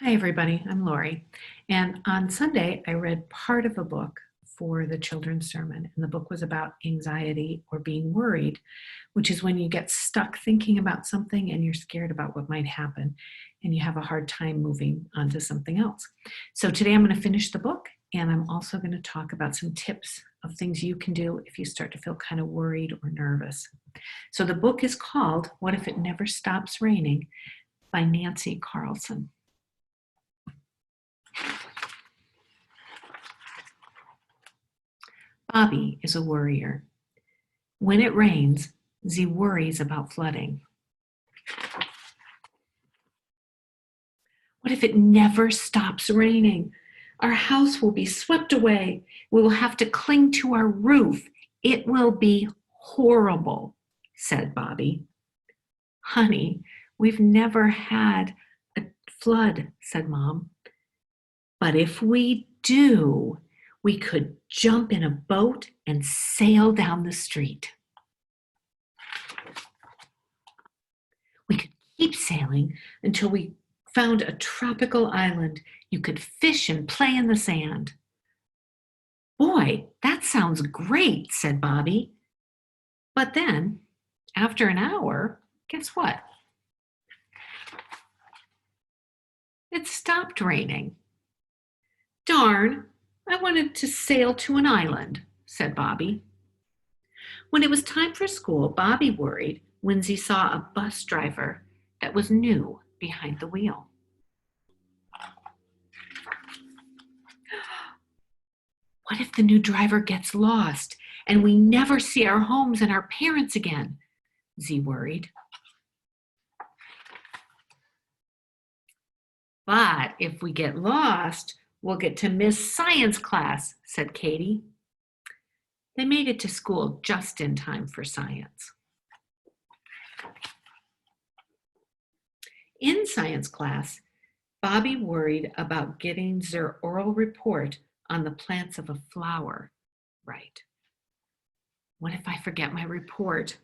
Hi, everybody. I'm Lori. And on Sunday, I read part of a book for the children's sermon. And the book was about anxiety or being worried, which is when you get stuck thinking about something and you're scared about what might happen and you have a hard time moving on to something else. So today I'm going to finish the book and I'm also going to talk about some tips of things you can do if you start to feel kind of worried or nervous. So the book is called What If It Never Stops Raining by Nancy Carlson. Bobby is a worrier. When it rains, Z worries about flooding. What if it never stops raining? Our house will be swept away. We will have to cling to our roof. It will be horrible, said Bobby. Honey, we've never had a flood, said Mom. But if we do, we could jump in a boat and sail down the street. We could keep sailing until we found a tropical island. You could fish and play in the sand. Boy, that sounds great, said Bobby. But then, after an hour, guess what? It stopped raining. Darn, I wanted to sail to an island, said Bobby. When it was time for school, Bobby worried when he saw a bus driver that was new behind the wheel. What if the new driver gets lost and we never see our homes and our parents again? Z worried. But if we get lost, we'll get to miss science class, said Katie. They made it to school just in time for science. In science class, Bobby worried about getting their oral report on the plants of a flower right. What if I forget my report?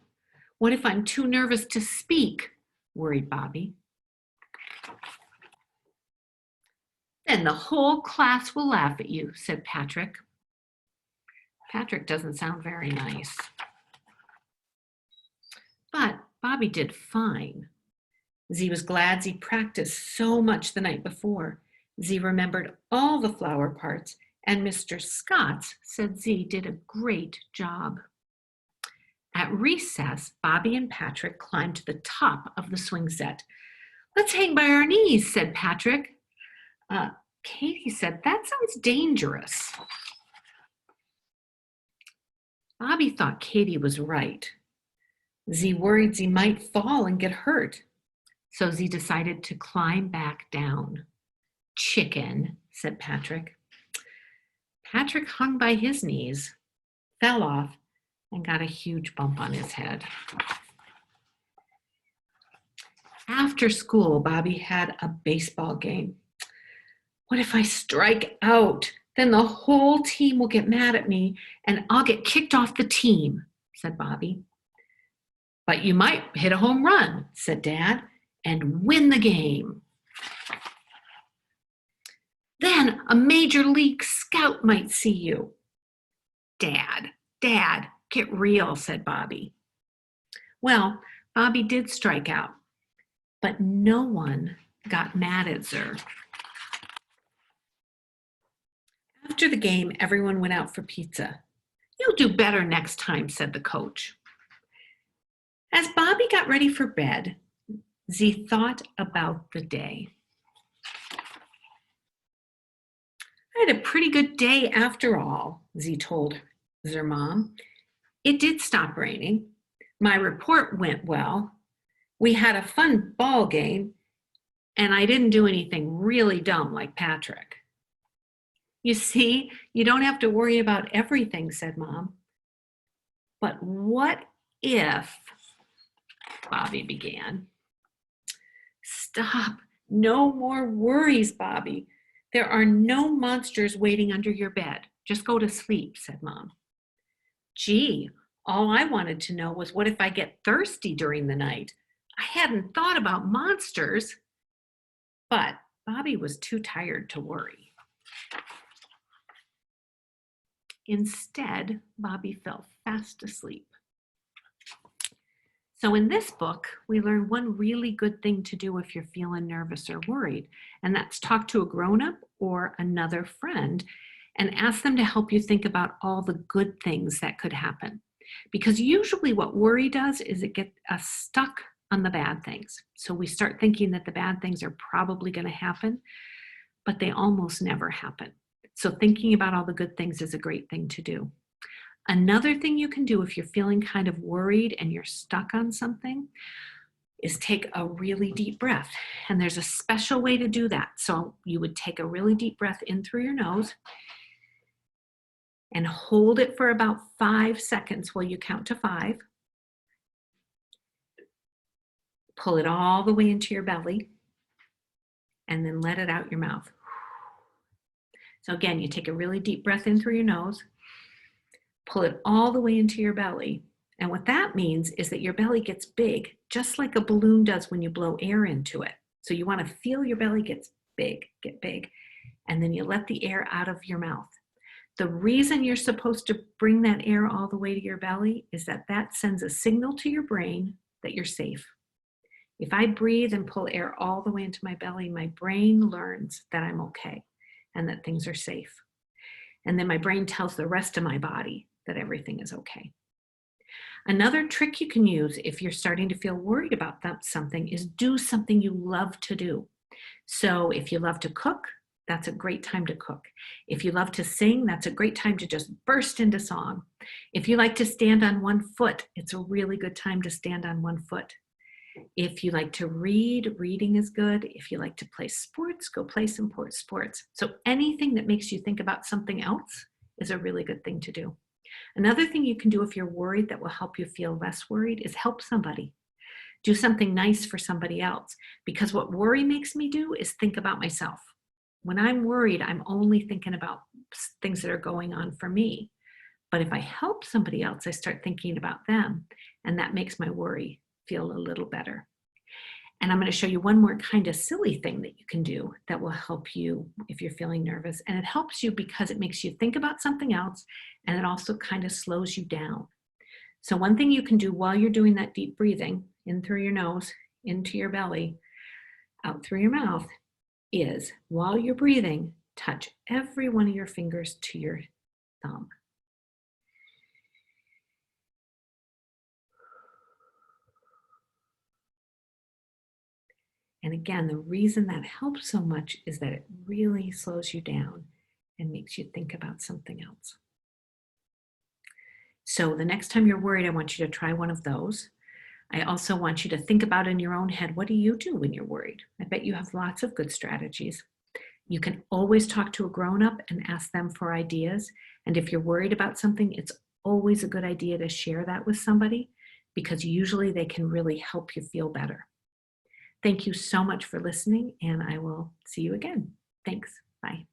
What if I'm too nervous to speak? Worried Bobby. Then the whole class will laugh at you, said Patrick. Patrick doesn't sound very nice. But Bobby did fine. Z was glad Z practiced so much the night before. Z remembered all the flower parts, and Mr. Scotts said Z did a great job. At recess, Bobby and Patrick climbed to the top of the swing set. Let's hang by our knees, said Patrick. Katie said, that sounds dangerous. Bobby thought Katie was right. Z worried Z might fall and get hurt. So Z decided to climb back down. Chicken, said Patrick. Patrick hung by his knees, fell off, and got a huge bump on his head. After school, Bobby had a baseball game. What if I strike out? Then the whole team will get mad at me and I'll get kicked off the team, said Bobby. But you might hit a home run, said Dad, and win the game. Then a major league scout might see you. Dad, get real, said Bobby. Well, Bobby did strike out, but no one got mad at Zer. After the game, everyone went out for pizza. You'll do better next time, said the coach. As Bobby got ready for bed, Z thought about the day. I had a pretty good day after all, Z told their mom. It did stop raining. My report went well. We had a fun ball game, and I didn't do anything really dumb like Patrick. You see, you don't have to worry about everything, said Mom. But what if, Bobby began. Stop. No more worries, Bobby. There are no monsters waiting under your bed. Just go to sleep, said Mom. Gee, all I wanted to know was what if I get thirsty during the night? I hadn't thought about monsters. But Bobby was too tired to worry. Instead, Bobby fell fast asleep. So in this book, we learn one really good thing to do if you're feeling nervous or worried, and that's talk to a grown-up or another friend and ask them to help you think about all the good things that could happen. Because usually what worry does is it gets us stuck on the bad things. So we start thinking that the bad things are probably going to happen, but they almost never happen. So thinking about all the good things is a great thing to do. Another thing you can do if you're feeling kind of worried and you're stuck on something is take a really deep breath. And there's a special way to do that. So you would take a really deep breath in through your nose and hold it for about 5 seconds while you count to 5. Pull it all the way into your belly and then let it out your mouth. So again, you take a really deep breath in through your nose, pull it all the way into your belly. And what that means is that your belly gets big, just like a balloon does when you blow air into it. So you want to feel your belly get big, and then you let the air out of your mouth. The reason you're supposed to bring that air all the way to your belly is that that sends a signal to your brain that you're safe. If I breathe and pull air all the way into my belly, my brain learns that I'm okay and that things are safe. And then my brain tells the rest of my body that everything is okay. Another trick you can use if you're starting to feel worried about something is do something you love to do. So if you love to cook, that's a great time to cook. If you love to sing, that's a great time to just burst into song. If you like to stand on one foot, it's a really good time to stand on one foot. If you like to read, reading is good. If you like to play sports, go play some sports. So anything that makes you think about something else is a really good thing to do. Another thing you can do if you're worried that will help you feel less worried is help somebody. Do something nice for somebody else. Because what worry makes me do is think about myself. When I'm worried, I'm only thinking about things that are going on for me. But if I help somebody else, I start thinking about them, and that makes my worry feel a little better. And I'm going to show you one more kind of silly thing that you can do that will help you if you're feeling nervous. And it helps you because it makes you think about something else, and it also kind of slows you down. So one thing you can do while you're doing that deep breathing, in through your nose, into your belly, out through your mouth, is while you're breathing, touch every one of your fingers to your thumb. And again, the reason that helps so much is that it really slows you down and makes you think about something else. So the next time you're worried, I want you to try one of those. I also want you to think about in your own head, what do you do when you're worried? I bet you have lots of good strategies. You can always talk to a grown-up and ask them for ideas. And if you're worried about something, it's always a good idea to share that with somebody because usually they can really help you feel better. Thank you so much for listening, and I will see you again. Thanks. Bye.